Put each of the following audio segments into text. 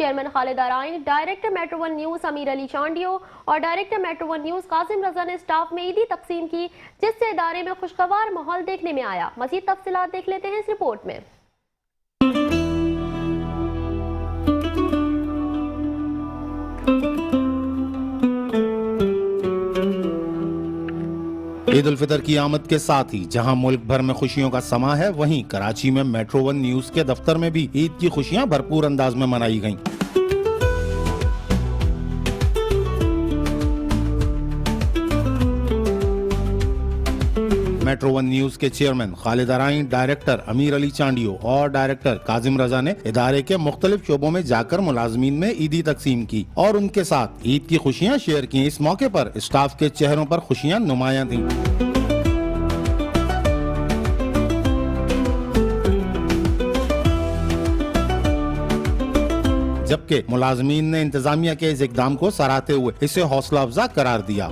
Chairman Khalid Arain, director metro one news Amir Ali Chandio اور director metro one news Qasim Raza نے staff میں عیدی تقسیم کی، جس سے ادارے میں خوشگوار ماحول دیکھنے میں آیا۔ مزید تفصیلات دیکھ لیتے ہیں اس رپورٹ میں۔ عید الفطر کی آمد کے ساتھ ہی جہاں ملک بھر میں خوشیوں کا سما ہے، وہیں کراچی میں میٹرو ون نیوز کے دفتر میں بھی عید کی خوشیاں بھرپور انداز میں منائی گئیں۔ میٹرو ون نیوز کے چیئرمین خالد ارائیں، ڈائریکٹر امیر علی چانڈیو اور ڈائریکٹر قاسم رضا نے ادارے کے مختلف شعبوں میں جا کر ملازمین میں عیدی تقسیم کی اور ان کے ساتھ عید کی خوشیاں شیئر کی۔ اس موقع پر اسٹاف کے چہروں پر خوشیاں نمایاں تھیں۔ جبکہ ملازمین نے انتظامیہ کے اس اقدام کو سراہتے ہوئے اسے حوصلہ افزا قرار دیا۔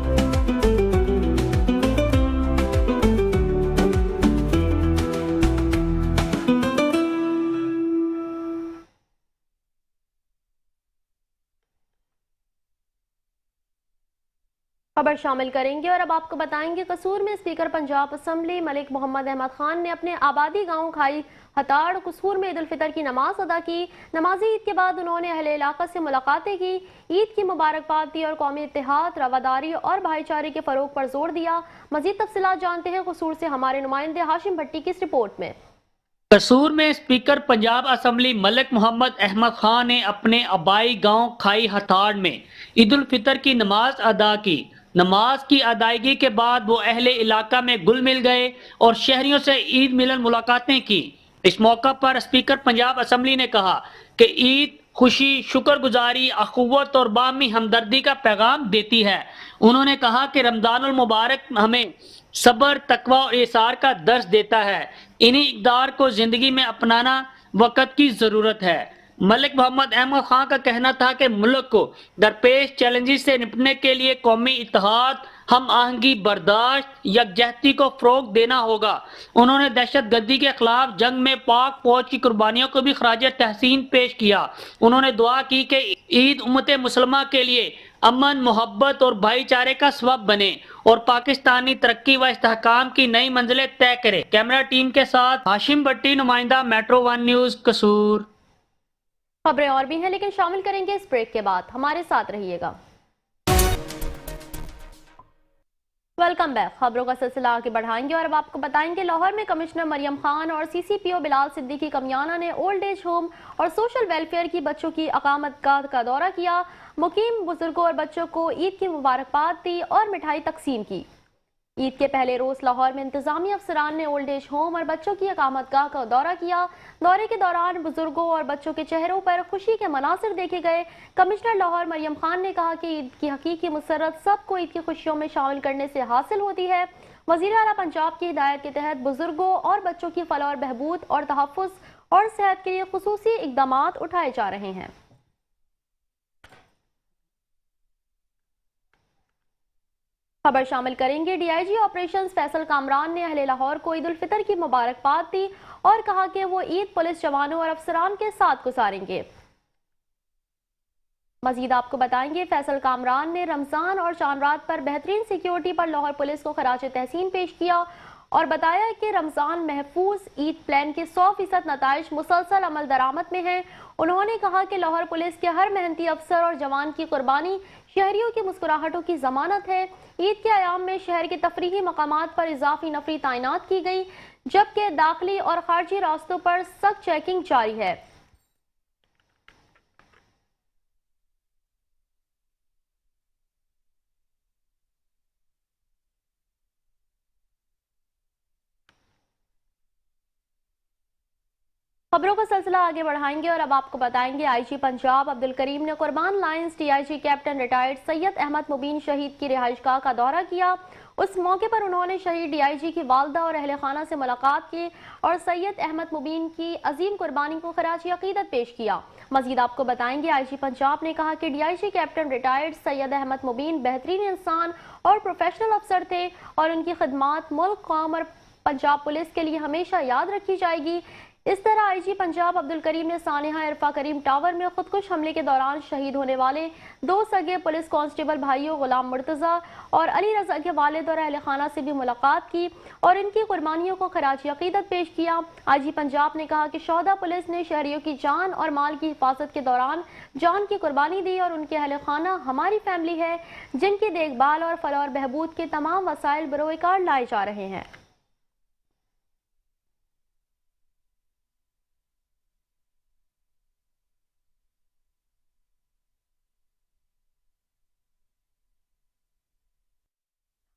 خبر شامل کریں گے اور اب آپ کو بتائیں گے قصور میں اسپیکر پنجاب اسمبلی ملک محمد احمد خان نے اپنے آبادی گاؤں کھائی ہتاڑ قصور میں عید الفطر کی نماز ادا کی۔ نماز عید کے بعد انہوں نے اہل علاقہ سے ملاقاتیں کی، عید کی مبارکباد دی اور قومی اتحاد، رواداری اور بھائی چارے کے فروغ پر زور دیا۔ مزید تفصیلات جانتے ہیں قصور سے ہمارے نمائندے ہاشم بھٹی کی اس رپورٹ میں۔ قصور میں اسپیکر پنجاب اسمبلی ملک محمد احمد خان نے اپنے آبائی گاؤں کھائی ہتاڑ میں عید الفطر کی نماز ادا کی۔ نماز کی ادائیگی کے بعد وہ اہل علاقہ میں گل مل گئے اور شہریوں سے عید ملن ملاقاتیں کی۔ اس موقع پر اسپیکر پنجاب اسمبلی نے کہا کہ عید خوشی، شکر گزاری، اخوت اور باہمی ہمدردی کا پیغام دیتی ہے۔ انہوں نے کہا کہ رمضان المبارک ہمیں صبر، تقوی اور ایثار کا درس دیتا ہے۔ انہی اقدار کو زندگی میں اپنانا وقت کی ضرورت ہے۔ ملک محمد احمد خان کا کہنا تھا کہ ملک کو درپیش چیلنجز سے نپٹنے کے لیے قومی اتحاد، ہم آہنگی، برداشت، یکجہتی کو فروغ دینا ہوگا۔ انہوں نے دہشت گردی کے خلاف جنگ میں پاک فوج کی قربانیوں کو بھی خراج تحسین پیش کیا۔ انہوں نے دعا کی کہ عید امت مسلمہ کے لیے امن، محبت اور بھائی چارے کا سبب بنے اور پاکستانی ترقی و استحکام کی نئی منزلیں طے کرے۔ کیمرہ ٹیم کے ساتھ ہاشم بھٹی، نمائندہ میٹرو ون نیوز، قصور۔ خبریں اور بھی ہیں لیکن شامل کریں گے اس بریک کے بعد، ہمارے ساتھ رہیے گا۔ Welcome back. خبروں کا سلسلہ آگے بڑھائیں گے اور اب آپ کو بتائیں گے لاہور میں کمشنر مریم خان اور سی سی پی او بلال صدیقی کمیانہ نے اولڈ ایج ہوم اور سوشل ویلفیئر کی بچوں کی اقامت گاہ کا دورہ کیا۔ مقیم بزرگوں اور بچوں کو عید کی مبارکباد دی اور مٹھائی تقسیم کی۔ عید کے پہلے روز لاہور میں انتظامی افسران نے اولڈ ایج ہوم اور بچوں کی اقامت گاہ کا دورہ کیا۔ دورے کے دوران بزرگوں اور بچوں کے چہروں پر خوشی کے مناظر دیکھے گئے۔ کمشنر لاہور مریم خان نے کہا کہ عید کی حقیقی مسرت سب کو عید کی خوشیوں میں شامل کرنے سے حاصل ہوتی ہے۔ وزیر اعلیٰ پنجاب کی ہدایت کے تحت بزرگوں اور بچوں کی فلاح اور بہبود اور تحفظ اور صحت کے لیے خصوصی اقدامات اٹھائے جا رہے ہیں۔ خبر شامل کریں گے۔ D I G operations Faisal Kamran نے اہل لاہور کو عید الفطر کی مبارکباد دی اور کہا کہ وہ عید پولیس جوانوں اور افسران کے ساتھ گزاریں گے۔ مزید آپ کو بتائیں گے فیصل کامران نے رمضان اور چاند رات پر بہترین سیکیورٹی پر لاہور پولیس کو خراج تحسین پیش کیا اور بتایا کہ رمضان محفوظ عید پلان کے 100% نتائج مسلسل عمل درآمد میں ہیں۔ انہوں نے کہا کہ لاہور پولیس کے ہر محنتی افسر اور جوان کی قربانی شہریوں کی مسکراہٹوں کی ضمانت ہے۔ عید کے ایام میں شہر کے تفریحی مقامات پر اضافی نفری تعینات کی گئی، جبکہ داخلی اور خارجی راستوں پر سخت چیکنگ جاری ہے۔ خبروں کا سلسلہ آگے بڑھائیں گے اور اب آپ کو بتائیں گے آئی جی پنجاب عبدالکریم نے Qurban lines D I G captain retired Syed Ahmed Mubeen شہید کی رہائش گاہ کا دورہ کیا۔ اس موقع پر انہوں نے شہید ڈی آئی جی کی والدہ اور اہل خانہ سے ملاقات کی اور سید احمد مبین کی عظیم قربانی کو خراج عقیدت پیش کیا۔ مزید آپ کو بتائیں گے آئی جی پنجاب نے کہا کہ D I G captain retired Syed Ahmed Mubeen بہترین انسان اور پروفیشنل افسر تھے اور ان کی خدمات ملک، قوم اور پنجاب پولیس کے لیے ہمیشہ یاد رکھی جائے گی۔ اس طرح آئی جی پنجاب عبدالکریم نے سانحہ عرفہ کریم ٹاور میں خودکش حملے کے دوران شہید ہونے والے 2 سگے پولیس کانسٹیبل بھائیوں غلام مرتضی اور علی رضا کے والد اور اہل خانہ سے بھی ملاقات کی اور ان کی قربانیوں کو خراج عقیدت پیش کیا۔ آئی جی پنجاب نے کہا کہ شہداء پولیس نے شہریوں کی جان اور مال کی حفاظت کے دوران جان کی قربانی دی اور ان کے اہل خانہ ہماری فیملی ہے جن کی دیکھ بھال اور فلاح اور بہبود کے تمام وسائل بروئے کار لائے جا رہے ہیں۔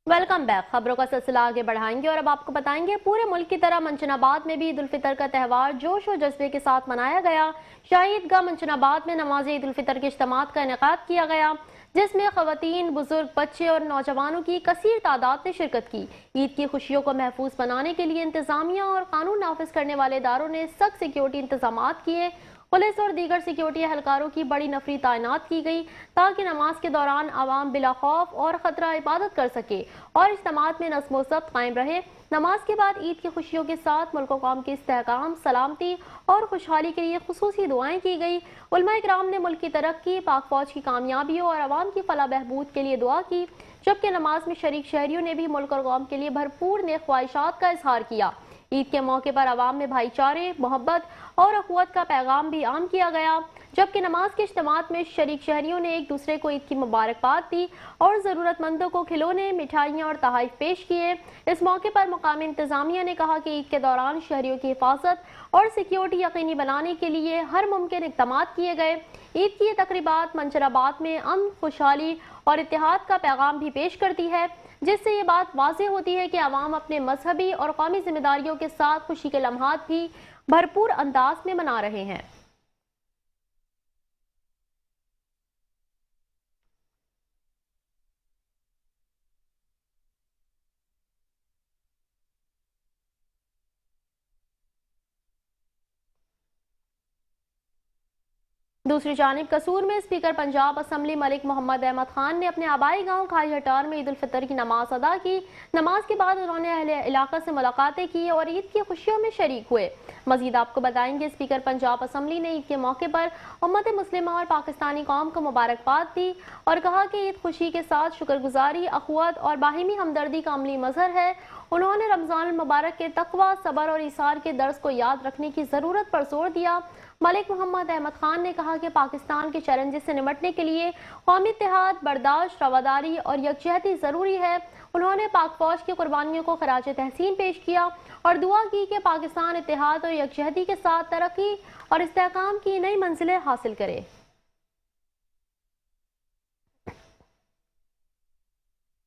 ویلکم بیک، خبروں کا سلسلہ آگے بڑھائیں گے اور اب آپ کو بتائیں گے پورے ملک کی طرح منچن آباد میں بھی عید الفطر کا تہوار جوش و جذبے کے ساتھ منایا گیا۔ شاہی عیدگاہ منچن آباد میں نماز عید الفطر کے اجتماعات کا انعقاد کیا گیا جس میں خواتین، بزرگ، بچے اور نوجوانوں کی کثیر تعداد نے شرکت کی۔ عید کی خوشیوں کو محفوظ بنانے کے لیے انتظامیہ اور قانون نافذ کرنے والے اداروں نے سخت سیکیورٹی انتظامات کیے۔ پولیس اور دیگر سیکیورٹی اہلکاروں کی بڑی نفری تعینات کی گئی تاکہ نماز کے دوران عوام بلا خوف اور خطرہ عبادت کر سکے اور اجتماعات میں نظم و ضبط قائم رہے۔ نماز کے بعد عید کی خوشیوں کے ساتھ ملک و قوم کے استحکام، سلامتی اور خوشحالی کے لیے خصوصی دعائیں کی گئی۔ علماء اکرام نے ملک کی ترقی، پاک فوج کی کامیابیوں اور عوام کی فلاح بہبود کے لیے دعا کی، جبکہ نماز میں شریک شہریوں نے بھی ملک اور قوم کے لیے بھرپور نیک خواہشات کا اظہار کیا۔ عید کے موقع پر عوام میں بھائی چارے، محبت اور اخوت کا پیغام بھی عام کیا گیا، جبکہ نماز کے اجتماعات میں شریک شہریوں نے ایک دوسرے کو عید کی مبارکباد دی اور ضرورت مندوں کو کھلونے، مٹھائیاں اور تحائف پیش کیے۔ اس موقع پر مقامی انتظامیہ نے کہا کہ عید کے دوران شہریوں کی حفاظت اور سیکیورٹی یقینی بنانے کے لیے ہر ممکن اقدامات کیے گئے۔ عید کی یہ تقریبات منچن آباد میں امن، خوشحالی اور اتحاد کا پیغام بھی پیش کرتی ہے، جس سے یہ بات واضح ہوتی ہے کہ عوام اپنے مذہبی اور قومی ذمہ داریوں کے ساتھ خوشی کے لمحات بھی بھرپور انداز میں منا رہے ہیں۔ دوسری جانب قصور میں اسپیکر پنجاب اسمبلی ملک محمد احمد خان نے اپنے آبائی گاؤں کھائی ہٹار میں عید الفطر کی نماز ادا کی۔ نماز کے بعد انہوں نے اہل علاقہ سے ملاقاتیں کی اور عید کی خوشیوں میں شریک ہوئے۔ مزید آپ کو بتائیں گے اسپیکر پنجاب اسمبلی نے عید کے موقع پر امت مسلمہ اور پاکستانی قوم کو مبارکباد دی اور کہا کہ عید خوشی کے ساتھ شکر گزاری، اخوت اور باہمی ہمدردی کا عملی مظہر ہے۔ انہوں نے رمضان المبارک کے تقوی، صبر اور ایثار کے درس کو یاد رکھنے کی ضرورت پر زور دیا۔ ملک محمد احمد خان نے کہا کہ پاکستان کے چیلنجز سے نمٹنے کے لیے قومی اتحاد، برداشت، رواداری اور یکجہتی ضروری ہے۔ انہوں نے پاک فوج کی قربانیوں کو خراج تحسین پیش کیا اور دعا کی کہ پاکستان اتحاد اور یکجہتی کے ساتھ ترقی اور استحکام کی نئی منزلیں حاصل کرے۔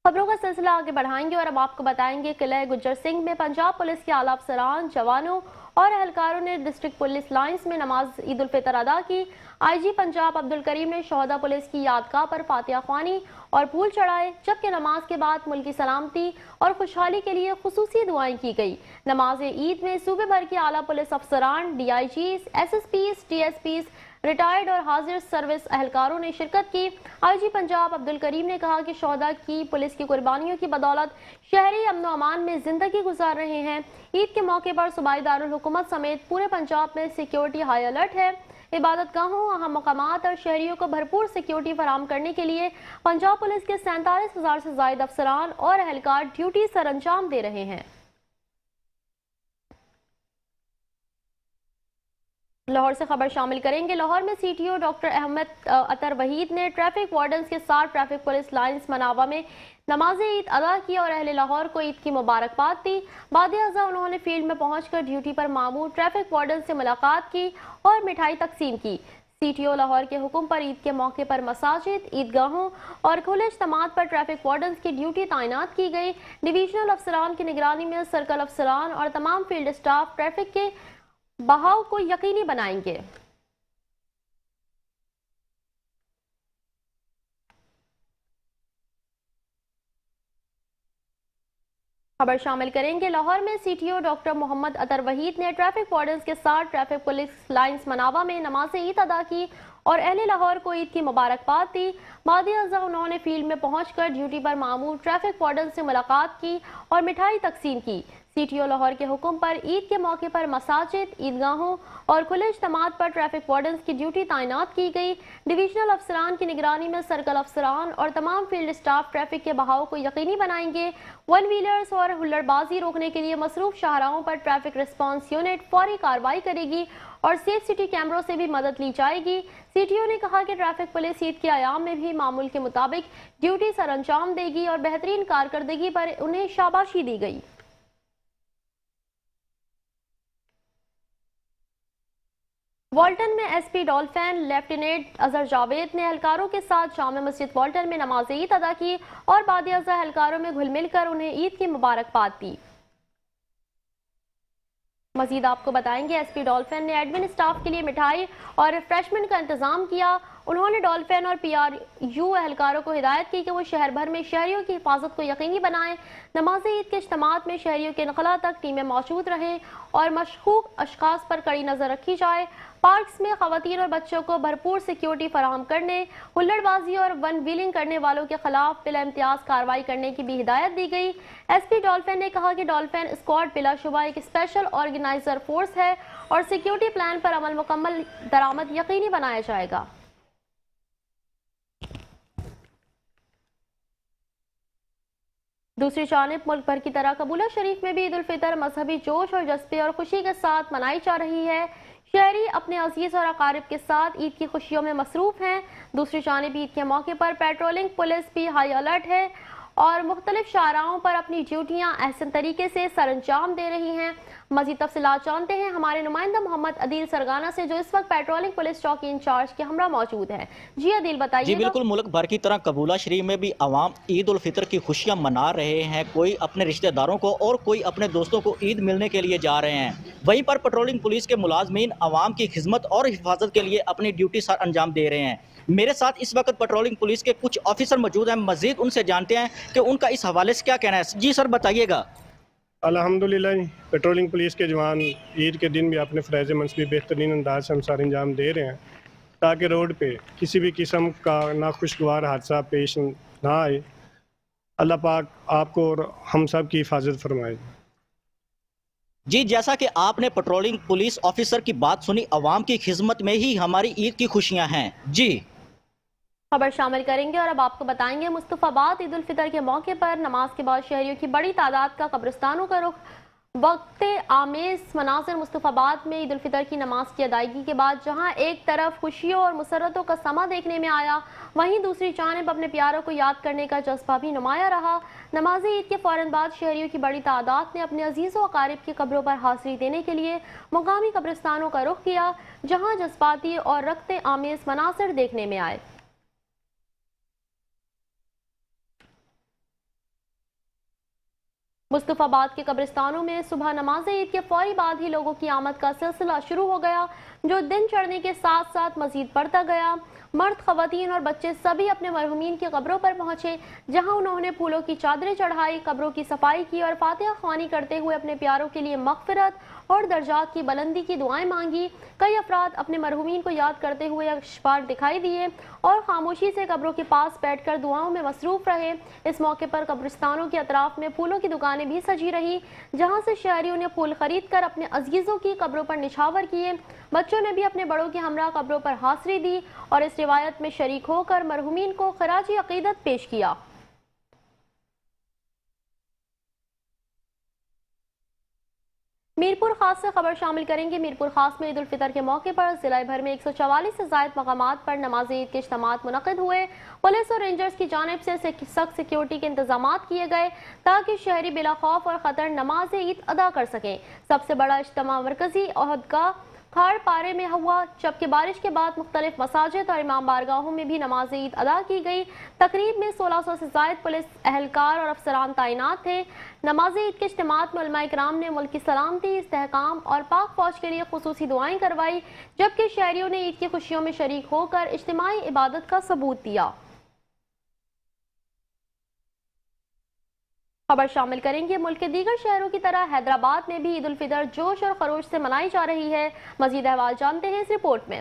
خبروں کا سلسلہ آگے بڑھائیں گے اور اب آپ کو بتائیں گے قلعہ گجر سنگھ میں پنجاب پولیس کے اعلیٰ افسران، جوانوں اور اہلکاروں نے ڈسٹرکٹ پولیس لائنز میں نماز عید الفطر ادا کی۔ آئی جی پنجاب عبدالکریم نے شہداء پولیس کی یادگاہ پر فاتحہ خوانی اور پھول چڑھائے، جبکہ نماز کے بعد ملکی سلامتی اور خوشحالی کے لیے خصوصی دعائیں کی گئی۔ نماز عید میں صوبے بھر کے اعلیٰ پولیس افسران، D I Gs, S S Ps, T S Ps, retired اور حاضر سروس اہلکاروں نے شرکت کی۔ آئی جی پنجاب عبدالکریم نے کہا کہ شہداء کی پولیس کی قربانیوں کی بدولت شہری امن و امان میں زندگی گزار رہے ہیں۔ عید کے موقع پر صوبائی دارالحکومت سمیت پورے پنجاب میں سیکیورٹی ہائی الرٹ ہے۔ عبادت گاہوں، اہم مقامات اور شہریوں کو بھرپور سیکیورٹی فراہم کرنے کے لیے پنجاب پولیس کے 47,000 سے زائد افسران اور اہلکار ڈیوٹی سر انجام دے رہے ہیں۔ لاہور سے خبر شامل کریں گے۔ لاہور میں C T O doctor Ahmed Attar Waheed نے ٹریفک وارڈنز کے ساتھ ٹریفک پولیس لائنز مناوا میں نماز عید ادا کی اور اہل لاہور کو عید کی مبارکباد دی۔ بعد ازاں انہوں نے فیلڈ میں پہنچ کر ڈیوٹی پر مامور ٹریفک وارڈن سے ملاقات کی اور مٹھائی تقسیم کی۔ سی ٹی او لاہور کے حکم پر عید کے موقع پر مساجد، عیدگاہوں اور کھلے اجتماعات پر ٹریفک وارڈنز کی ڈیوٹی تعینات کی گئی۔ ڈویژنل افسران کی نگرانی میں سرکل افسران اور تمام فیلڈ اسٹاف ٹریفک کے بہاؤ کو یقینی بنائیں گے۔ خبر شامل کریں گے۔ لاہور میں سی ٹی او ڈاکٹر محمد عطر وحید نے ٹریفک وارڈنز کے ساتھ ٹریفک پولیس لائنز مناوا میں نماز عید ادا کی اور اہل لاہور کو عید کی مبارکباد دی۔ بعد ازاں انہوں نے فیلڈ میں پہنچ کر ڈیوٹی پر مامور ٹریفک وارڈن سے ملاقات کی اور مٹھائی تقسیم کی۔ سی ٹی او لاہور کے حکم پر عید کے موقع پر مساجد، عیدگاہوں اور کھلے اجتماعات پر ٹریفک وارڈنز کی ڈیوٹی تعینات کی گئی۔ ڈویژنل افسران کی نگرانی میں سرکل افسران اور تمام فیلڈ اسٹاف ٹریفک کے بہاؤ کو یقینی بنائیں گے۔ ون ویلرز اور ہلڑ بازی روکنے کے لیے مصروف شاہراہوں پر ٹریفک ریسپانس یونٹ فوری کارروائی کرے گی اور سیف سٹی کیمروں سے بھی مدد لی جائے گی۔ سی ٹی او نے کہا کہ ٹریفک پولیس عید کے ایام میں بھی معمول کے مطابق ڈیوٹی سر انجام دے گی اور بہترین کارکردگی پر انہیں شاباشی دی گئی۔ والٹن میں S P dolphin lieutenant Azhar Javed نے اہلکاروں کے ساتھ جامع مسجد والٹن میں نماز عید ادا کی اور بعد ازاں اہلکاروں میں گھل مل کر انہیں عید کی مبارکباد دی۔ مزید آپ کو بتائیں گے ایس پی ڈولفین نے ایڈمن اسٹاف کے لیے مٹھائی اور ریفریشمنٹ کا انتظام کیا۔ انہوں نے ڈولفین اور پی آر یو اہلکاروں کو ہدایت کی کہ وہ شہر بھر میں شہریوں کی حفاظت کو یقینی بنائیں۔ نماز عید کے اجتماعات میں شہریوں کے انخلاء تک ٹیمیں موجود رہیں اور مشکوک اشخاص پر کڑی نظر رکھی جائے۔ پارکس میں خواتین اور بچوں کو بھرپور سیکیورٹی فراہم کرنے، ہلڑ بازی اور ون ویلنگ کرنے والوں کے خلاف بلا امتیاز کارروائی کرنے کی بھی ہدایت دی گئی۔ ایس پی ڈولفین نے کہا کہ ڈولفین اسکواڈ بلا شبہ ایک اسپیشل آرگنائزر فورس ہے اور سیکیورٹی پلان پر عمل مکمل درآمد یقینی بنایا جائے گا۔ دوسری جانب ملک بھر کی طرح قبولہ شریف میں بھی عید الفطر مذہبی جوش اور جذبے اور خوشی کے ساتھ منائی جا رہی ہے۔ شہری اپنے عزیز اور اقارب کے ساتھ عید کی خوشیوں میں مصروف ہیں۔ دوسری جانب عید کے موقع پر پیٹرولنگ پولیس بھی ہائی الرٹ ہے اور مختلف شاہراہوں پر اپنی ڈیوٹیاں احسن طریقے سے سر انجام دے رہی ہیں۔ مزید تفصیلات جانتے ہیں ہمارے نمائندہ محمد عدیل سرگانہ سے جو اس وقت پیٹرولنگ پولیس چوکی انچارج کے ہمراہ موجود ہیں۔ جی عدیل بتائیے۔ جی بالکل، ملک بھر کی طرح قبولہ شریف میں بھی عوام عید الفطر کی خوشیاں منا رہے ہیں۔ کوئی اپنے رشتہ داروں کو اور کوئی اپنے دوستوں کو عید ملنے کے لیے جا رہے ہیں۔ وہیں پر پیٹرولنگ پولیس کے ملازمین عوام کی خدمت اور حفاظت کے لیے اپنی ڈیوٹی سر انجام دے رہے ہیں۔ میرے ساتھ اس وقت پیٹرولنگ پولیس کے کچھ آفیسر موجود ہیں، مزید ان سے جانتے ہیں کہ ان کا اس حوالے سے کیا کہنا ہے۔ جی سر بتائیے گا۔ الحمدللہ پیٹرولنگ پولیس کے جوان عید کے دن بھی اپنے فرائض منصبی بہترین انداز سے ہم سر انجام دے رہے ہیں تاکہ روڈ پہ کسی بھی قسم کا ناخوشگوار حادثہ پیش نہ آئے۔ اللہ پاک آپ کو اور ہم سب کی حفاظت فرمائے۔ جی جیسا کہ آپ نے پیٹرولنگ پولیس آفیسر کی بات سنی، عوام کی خدمت میں ہی ہماری عید کی خوشیاں ہیں۔ جی خبر شامل کریں گے اور اب آپ کو بتائیں گے مصطفیٰ باد عید الفطر کے موقع پر نماز کے بعد شہریوں کی بڑی تعداد کا قبرستانوں کا رخ۔ وقت آمیز مناظر مصطفیٰ باد میں عید الفطر کی نماز کی ادائیگی کے بعد جہاں ایک طرف خوشیوں اور مسرتوں کا سما دیکھنے میں آیا، وہیں دوسری جانب اپنے پیاروں کو یاد کرنے کا جذبہ بھی نمایاں رہا۔ نماز عید کے فوراً بعد شہریوں کی بڑی تعداد نے اپنے عزیز و اقارب کی قبروں پر حاضری دینے کے لیے مقامی قبرستانوں کا رخ کیا، جہاں جذباتی اور رقت آمیز مناظر دیکھنے میں آئے۔ مصطفیٰ باد کے قبرستانوں میں صبح نماز عید کے فوری بعد ہی لوگوں کی آمد کا سلسلہ شروع ہو گیا، جو دن چڑھنے کے ساتھ ساتھ مزید بڑھتا گیا۔ مرد، خواتین اور بچے سبھی اپنے مرحومین کی قبروں پر پہنچے، جہاں انہوں نے پھولوں کی چادریں چڑھائی، قبروں کی صفائی کی اور فاتحہ خوانی کرتے ہوئے اپنے پیاروں کے لیے مغفرت اور درجات کی بلندی کی دعائیں مانگی۔ کئی افراد اپنے مرحومین کو یاد کرتے ہوئے اشعار دکھائی دیے اور خاموشی سے قبروں کے پاس بیٹھ کر دعاؤں میں مصروف رہے۔ اس موقع پر قبرستانوں کے اطراف میں پھولوں کی دکانیں بھی سجی رہی، جہاں سے شہریوں نے پھول خرید کر اپنے عزیزوں کی قبروں پر نچھاور کیے۔ بچوں نے بھی اپنے بڑوں کے ہمراہ قبروں پر حاضری دی اور اس روایت میں شریک ہو کر مرحومین کو خراج عقیدت پیش کیا۔ میرپور خاص سے خبر شامل کریں گے۔ میرپور خاص میں عید الفطر کے موقع پر ضلع بھر میں 144 سے زائد مقامات پر نماز عید کے اجتماعات منعقد ہوئے۔ پولیس اور رینجرز کی جانب سے سخت سیکیورٹی کے انتظامات کیے گئے تاکہ شہری بلا خوف اور خطر نماز عید ادا کر سکیں۔ سب سے بڑا اجتماع مرکزی عہدگاہ کھاڑ پارے میں ہوا، جبکہ بارش کے بعد مختلف مساجد اور امام بارگاہوں میں بھی نماز عید ادا کی گئی۔ تقریب میں 1600 سے زائد پولیس اہلکار اور افسران تعینات تھے۔ نماز عید کے اجتماعات میں علماء کرام نے ملک کی سلامتی، استحکام اور پاک فوج کے لیے خصوصی دعائیں کروائی، جبکہ شہریوں نے عید کی خوشیوں میں شریک ہو کر اجتماعی عبادت کا ثبوت دیا۔ خبر شامل کریں گے ملک کے دیگر شہروں کی طرح حیدرآباد میں بھی عید الفطر جوش اور خروش سے منائی جا رہی ہے۔ مزید احوال جانتے ہیں اس رپورٹ میں۔